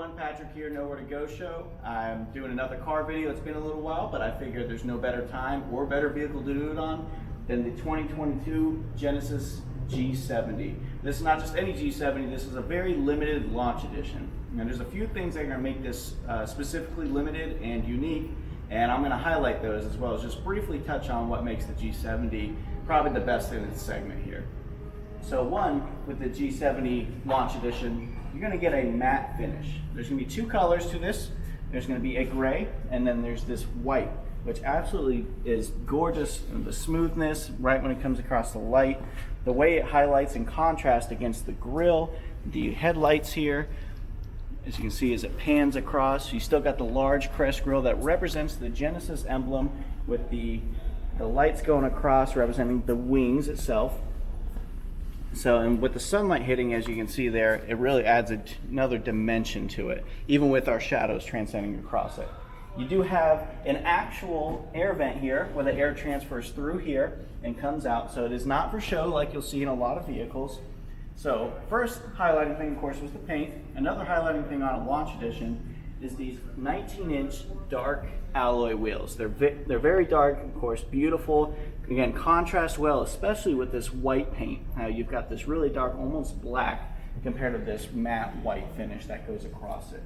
everyone, Patrick here, Nowhere to Go Show. I'm doing another car video. It's been a little while, but I figured there's no better time or better vehicle to do it on than the 2022 Genesis G70. This is not just any G70, this is a very limited launch edition. And there's a few things that are going to make this specifically limited and unique, and I'm going to highlight those as well as just briefly touch on what makes the G70 probably the best in its segment here. So one, with the G70 Launch Edition, you're going to get a matte finish. There's going to be two colors to this. There's going to be a gray, and then there's this white, which absolutely is gorgeous. And the smoothness, right when it comes across the light, the way it highlights in contrast against the grille, the headlights here, as you can see as it pans across, you still got the large crest grille that represents the Genesis emblem with the lights going across representing the wings itself. So, and with the sunlight hitting, as you can see there, it really adds another dimension to it, even with our shadows transcending across it. You do have an actual air vent here where the air transfers through here and comes out, so it is not for show like you'll see in a lot of vehicles. So, first highlighting thing, of course, was the paint. Another highlighting thing on a Launch Edition is these 19-inch dark alloy wheels. They're very dark, of course, beautiful. Again, contrast well, especially with this white paint. Now you've got this really dark, almost black, compared to this matte white finish that goes across it.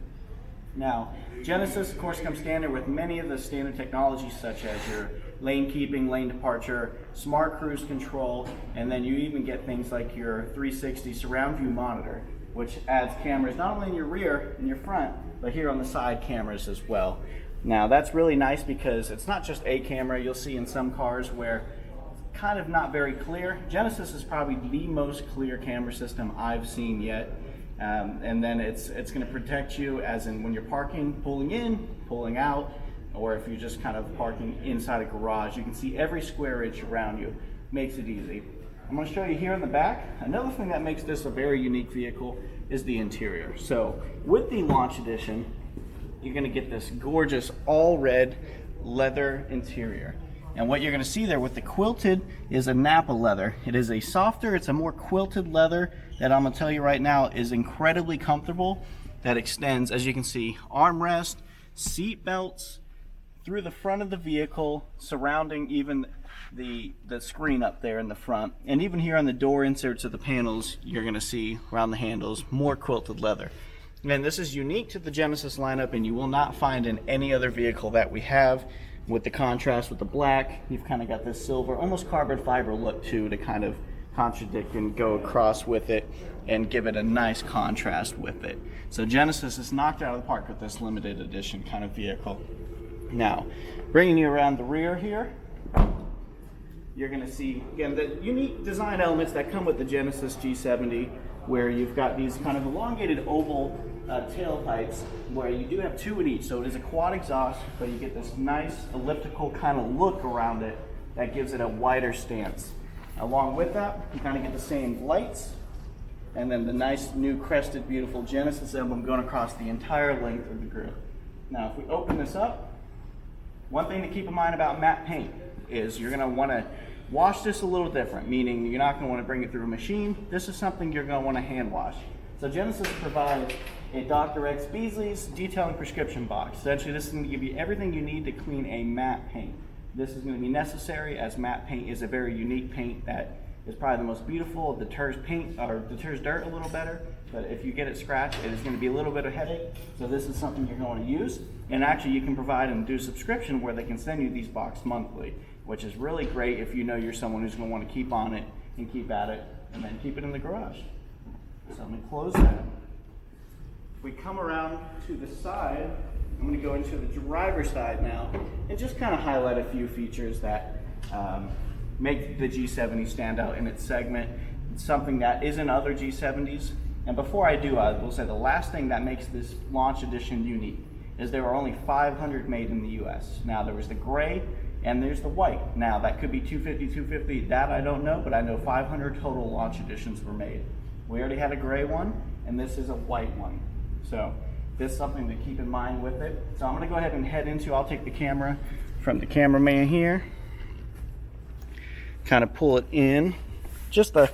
Now, Genesis, of course, comes standard with many of the standard technologies such as your lane keeping, lane departure, smart cruise control, and then you even get things like your 360 surround view monitor, which adds cameras not only in your rear and your front, but here on the side cameras as well. Now that's really nice because it's not just a camera. You'll see in some cars where it's kind of not very clear. Genesis is probably the most clear camera system I've seen yet. And then it's going to protect you as in when you're parking, pulling in, pulling out, or if you're just kind of parking inside a garage, you can see every square inch around you. Makes it easy. I'm going to show you here in the back. Another thing that makes this a very unique vehicle is the interior. So with the Launch Edition, you're going to get this gorgeous all red leather interior. And what you're going to see there with the quilted is a Napa leather. It is a softer, it's a more quilted leather that I'm going to tell you right now is incredibly comfortable. That extends, as you can see, armrest, seat belts, through the front of the vehicle, surrounding even the screen up there in the front. And even here on the door inserts of the panels, you're going to see around the handles, more quilted leather. And this is unique to the Genesis lineup, and you will not find in any other vehicle that we have. With the contrast with the black, you've kind of got this silver, almost carbon fiber look too, to kind of contradict and go across with it and give it a nice contrast with it. So Genesis is knocked out of the park with this limited edition kind of vehicle. Now, bringing you around the rear here, you're going to see, again, the unique design elements that come with the Genesis G70, where you've got these kind of elongated oval tailpipes, where you do have two in each. So it is a quad exhaust, but you get this nice elliptical kind of look around it that gives it a wider stance. Along with that, you kind of get the same lights, and then the nice new crested, beautiful Genesis emblem going across the entire length of the grille. Now, if we open this up, one thing to keep in mind about matte paint is you're going to want to wash this a little different, meaning you're not going to want to bring it through a machine. This is something you're going to want to hand wash. So Genesis provides a Dr. X Beasley's detailing prescription box. Essentially, this is going to give you everything you need to clean a matte paint. This is going to be necessary as matte paint is a very unique paint that is probably the most beautiful, deters paint or deters dirt a little better, but if you get it scratched, it is going to be a little bit of a headache. So this is something you're going to use, and actually you can provide and do a subscription where they can send you these boxes monthly, which is really great if you know you're someone who's going to want to keep on it and keep at it and then keep it in the garage. So I'm going to close that. If we come around to the side, I'm going to go into the driver's side now and just kind of highlight a few features that make the G70 stand out in its segment. It's something that isn't other G70s. And before I do, I will say the last thing that makes this Launch Edition unique is there were only 500 made in the US. Now there was the gray and there's the white. Now that could be 250, that I don't know, but I know 500 total Launch Editions were made. We already had a gray one, and this is a white one. So this is something to keep in mind with it. So I'm going to go ahead and head into, I'll take the camera from the cameraman here, kind of pull it in, just to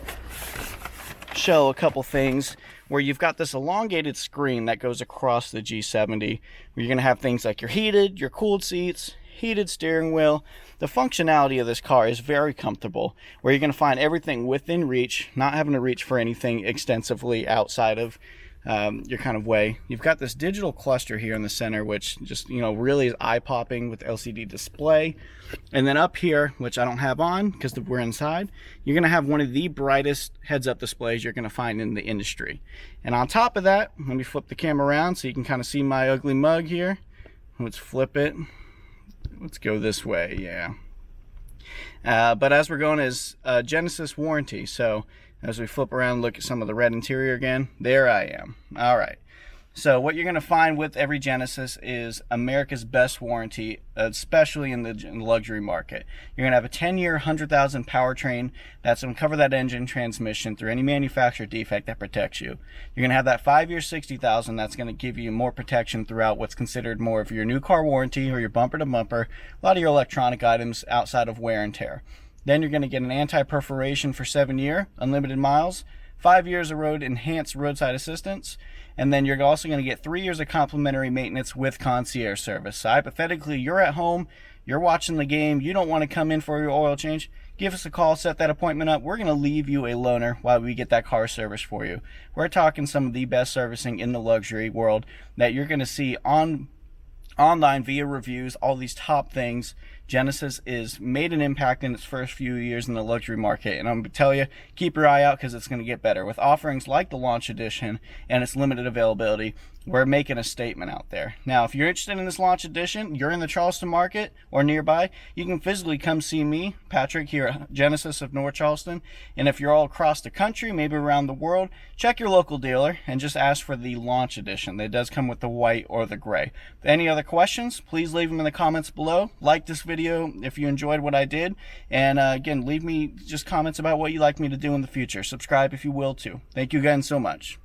show a couple things. where you've got this elongated screen that goes across the G70, where you're going to have things like your heated, your cooled seats, heated steering wheel. The functionality of this car is very comfortable, where you're going to find everything within reach, not having to reach for anything extensively outside of your kind of way. You've got this digital cluster here in the center, which just, really is eye-popping with LCD display. And then up here, which I don't have on because we're inside, you're going to have one of the brightest heads-up displays you're going to find in the industry. And on top of that, let me flip the camera around so you can kind of see my ugly mug here. Let's flip it. Let's go this way, yeah. But as we're going is Genesis warranty. So as we flip around and look at some of the red interior again, there I am. All right. So what you're going to find with every Genesis is America's best warranty, especially in the luxury market. You're going to have a 10-year, 100,000 powertrain that's going to cover that engine transmission through any manufacturer defect that protects you. You're going to have that 5-year, 60,000 that's going to give you more protection throughout what's considered more of your new car warranty or your bumper to bumper, a lot of your electronic items outside of wear and tear. Then you're going to get an anti-perforation for 7-year, unlimited miles, 5 years of enhanced roadside assistance, and then you're also going to get 3 years of complimentary maintenance with concierge service. So hypothetically, you're at home, you're watching the game, you don't want to come in for your oil change, give us a call, set that appointment up. We're going to leave you a loaner while we get that car serviced for you. We're talking some of the best servicing in the luxury world that you're going to see online via reviews, all these top things. Genesis is made an impact in its first few years in the luxury market, and I'm going to tell you, keep your eye out because it's going to get better. With offerings like the Launch Edition and its limited availability, we're making a statement out there. Now, if you're interested in this Launch Edition, you're in the Charleston market or nearby, you can physically come see me, Patrick, here at Genesis of North Charleston. And if you're all across the country, maybe around the world, check your local dealer and just ask for the Launch Edition. It does come with the white or the gray. Any other questions, please leave them in the comments below. Like this video if you enjoyed what I did. And again, leave me just comments about what you'd like me to do in the future. Subscribe if you will too. Thank you again so much.